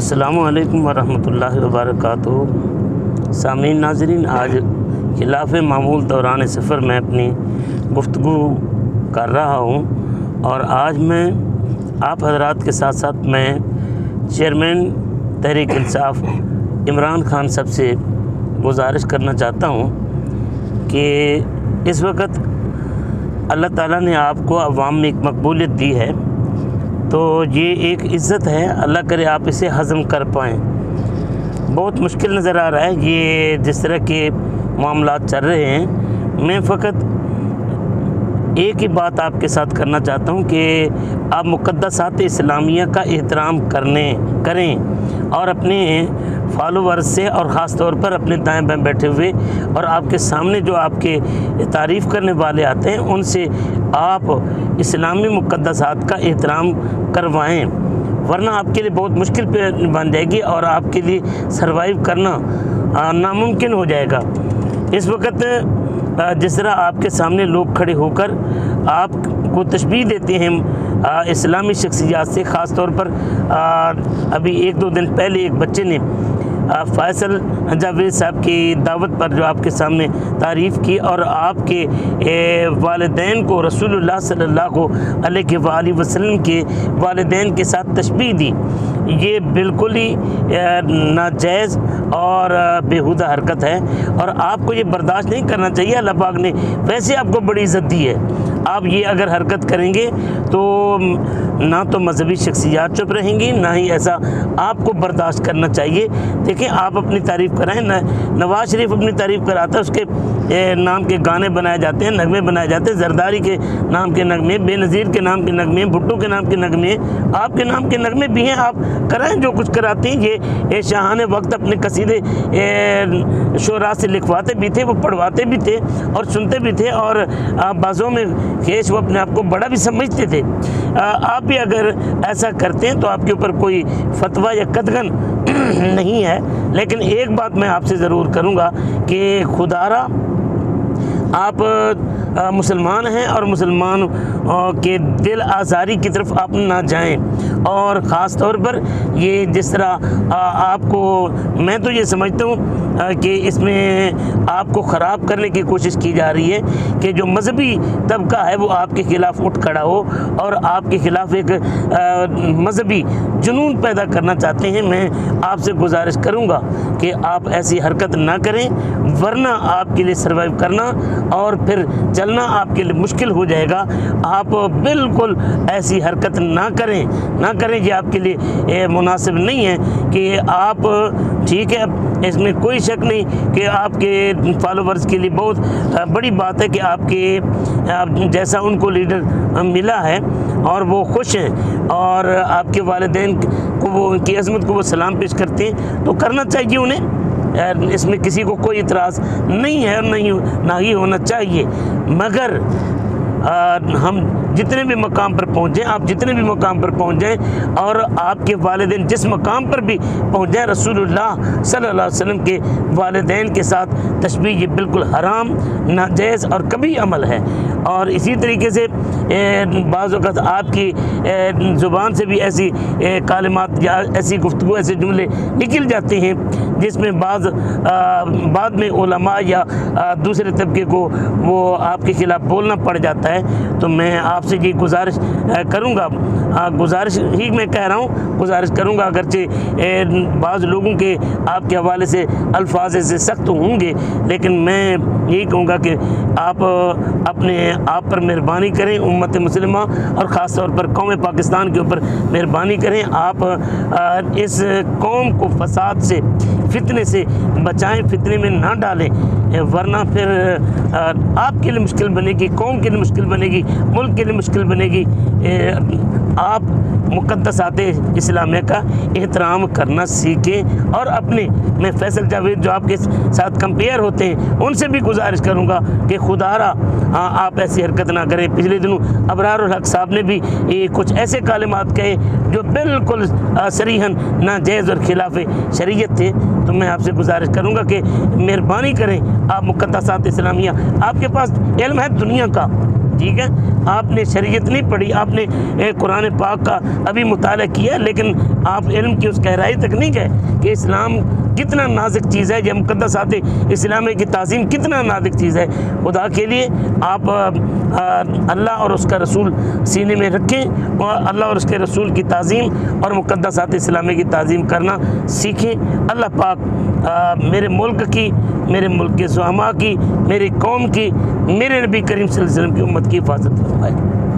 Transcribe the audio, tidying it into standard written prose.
अस्सलामुअलैकुम वरहमतुल्लाहि वबरकातुहू। सामीन नाज़रीन, आज खिलाफ़ मामूल दौरान सफ़र में अपनी गुफ्तगू कर रहा हूँ और आज मैं आप हज़रात के साथ साथ मैं चेयरमैन तहरीक इंसाफ़ इमरान खान साहब से गुजारिश करना चाहता हूँ कि इस वक्त अल्लाह ताला ने आपको अवाम में एक मकबूलियत दी है, तो ये एक इज़्ज़त है। अल्लाह करे आप इसे हज़म कर पाएँ। बहुत मुश्किल नज़र आ रहा है ये जिस तरह के मामलात चल रहे हैं। मैं फ़कत एक ही बात आपके साथ करना चाहता हूँ कि आप मुक़द्दसात इस्लामिया का एहतराम करें और अपने फॉलोवर्स से और ख़ास तौर पर अपने दाएं बाएं बैठे हुए और आपके सामने जो आपके तारीफ़ करने वाले आते हैं उनसे आप इस्लामी मुक़द्दसात का एहतराम करवाएं, वरना आपके लिए बहुत मुश्किल बन जाएगी और आपके लिए सर्वाइव करना नामुमकिन हो जाएगा। इस वक्त जिस तरह आपके सामने लोग खड़े होकर आपको तशबीह देते हैं इस्लामी शख्सियात से, ख़ास तौर पर अभी एक दो दिन पहले एक बच्चे ने फ़ैसल जावेद साहब की दावत पर जो आपके सामने तारीफ़ की और आपके वालिदैन को रसूलुल्लाह सल्लल्लाहु अलैहि वसल्लम के वालिदैन के साथ तशबीह दी। ये बिल्कुल ही नाजायज़ और बेहुदा हरकत है और आपको ये बर्दाश्त नहीं करना चाहिए। अल्लाह पाक ने वैसे आपको बड़ी इज़्ज़त दी है, आप ये अगर हरकत करेंगे तो ना तो मजहबी शख्सियात चुप रहेंगी, ना ही ऐसा आपको बर्दाश्त करना चाहिए। देखिए, आप अपनी तारीफ़ कराएं, नवाज़ शरीफ अपनी तारीफ़ कराता है, उसके नाम के गाने बनाए जाते हैं, नगमे बनाए जाते हैं, जरदारी के नाम के नगमे, बेनज़ीर के नाम के नगमे, भुट्टो के नाम के नगमे, आपके नाम के नगमे भी हैं। आप कराएं जो कुछ कराते हैं। ये शाहाने वक्त अपने कसीदे शोरा से लिखवाते भी थे, वो पढ़वाते भी थे और सुनते भी थे और बाज़ों में खेश वो अपने आप को बड़ा भी समझते थे। आप भी अगर ऐसा करते हैं तो आपके ऊपर कोई फतवा या कदगन नहीं है, लेकिन एक बात मैं आपसे ज़रूर करूँगा कि खुदारा आप मुसलमान हैं और मुसलमान के दिल आज़ारी की तरफ आप ना जाएं। और ख़ास तौर पर ये जिस तरह आपको, मैं तो ये समझता हूँ कि इसमें आपको ख़राब करने की कोशिश की जा रही है कि जो मजहबी तबका है वो आपके ख़िलाफ़ उठ खड़ा हो और आपके ख़िलाफ़ एक मजहबी जुनून पैदा करना चाहते हैं। मैं आपसे गुजारिश करूँगा कि आप ऐसी हरकत ना करें, वरना आपके लिए सर्वाइव करना और फिर चलना आपके लिए मुश्किल हो जाएगा। आप बिल्कुल ऐसी हरकत ना करें, ये आपके लिए मुनासिब नहीं है कि आप, ठीक है, इसमें कोई शक नहीं कि आपके फॉलोवर्स के लिए बहुत बड़ी बात है कि आपके जैसा उनको लीडर मिला है और वो खुश हैं और आपके वालिदैन को वो उनकी अज़मत को वो सलाम पेश करते हैं, तो करना चाहिए उन्हें। इसमें किसी को कोई इतराज़ नहीं है और ना ही होना चाहिए। मगर हम जितने भी मकाम पर पहुँचें, आप जितने भी मकाम पर पहुँच जाएँ और आपके वालिदैन जिस मकाम पर भी पहुँच जाएँ, रसूलुल्लाह सल्लल्लाहु अलैहि वसल्लम के वालिदैन के साथ तशबीह ये बिल्कुल हराम, नाजायज़ और कभी अमल है। और इसी तरीके से बाज़ वक़्त आपकी ज़ुबान से भी ऐसी कालिमात या ऐसी गुफ्तगू, ऐसे जुमले निकल जाते हैं जिसमें बाद में उलमा या दूसरे तबके को वो आपके ख़िलाफ़ बोलना पड़ जाता है। तो मैं आपसे ये गुजारिश करूँगा, गुजारिश ही मैं कह रहा हूँ, गुजारिश करूँगा, अगरचे बाज़ लोगों के आपके हवाले से अल्फाज से सख्त होंगे, लेकिन मैं यही कहूँगा कि आप अपने आप पर मेहरबानी करें, उम्मत मुस्लिमा और ख़ास तौर पर कौम पाकिस्तान के ऊपर मेहरबानी करें। आप इस कौम को फसाद से, फितने से बचाएं, फितने में ना डालें, वरना फिर आपके लिए मुश्किल बनेगी, कौम के लिए मुश्किल बनेगी, मुल्क के लिए मुश्किल बनेगी। आप मुक़द्दसात इस्लामिया का एहतराम करना सीखें और अपने, मैं फैसल जावेद जो आपके साथ कंपेयर होते हैं उनसे भी गुजारिश करूँगा कि खुदारा आप ऐसी हरकत ना करें। पिछले दिनों अबरारुल हक साहब ने भी कुछ ऐसे कालिमात कहे जो बिल्कुल सरीहन नाजायज़ और खिलाफ शरीयत थे। तो मैं आपसे गुजारिश करूँगा कि मेहरबानी करें, आप मुक़द्दसात इस्लामिया, आपके पास इल्म है दुनिया का, ठीक है, आपने शरीयत नहीं पढ़ी, आपने कुरान पाक का अभी मुताला किया, लेकिन आप इल्म की उस गहराई तक नहीं गए कि इस्लाम कितना नाजुक चीज़ है, ये मुक़द्दसात इस्लाम की ताज़ीम कितना नाजुक चीज़ है। खुदा के लिए आप अल्लाह और उसका रसूल सीने में रखें और अल्लाह और उसके रसूल की ताज़ीम और मुक़द्दसात इस्लाम की ताज़ीम करना सीखें। अल्लाह पाक मेरे मुल्क की, मेरे मुल्क के ज़ुअमा की, मेरी कौम की, मेरे नबी करीम सल्लल्लाहु अलैहि वसल्लम की उम्मत की हिफाजत फरमाए।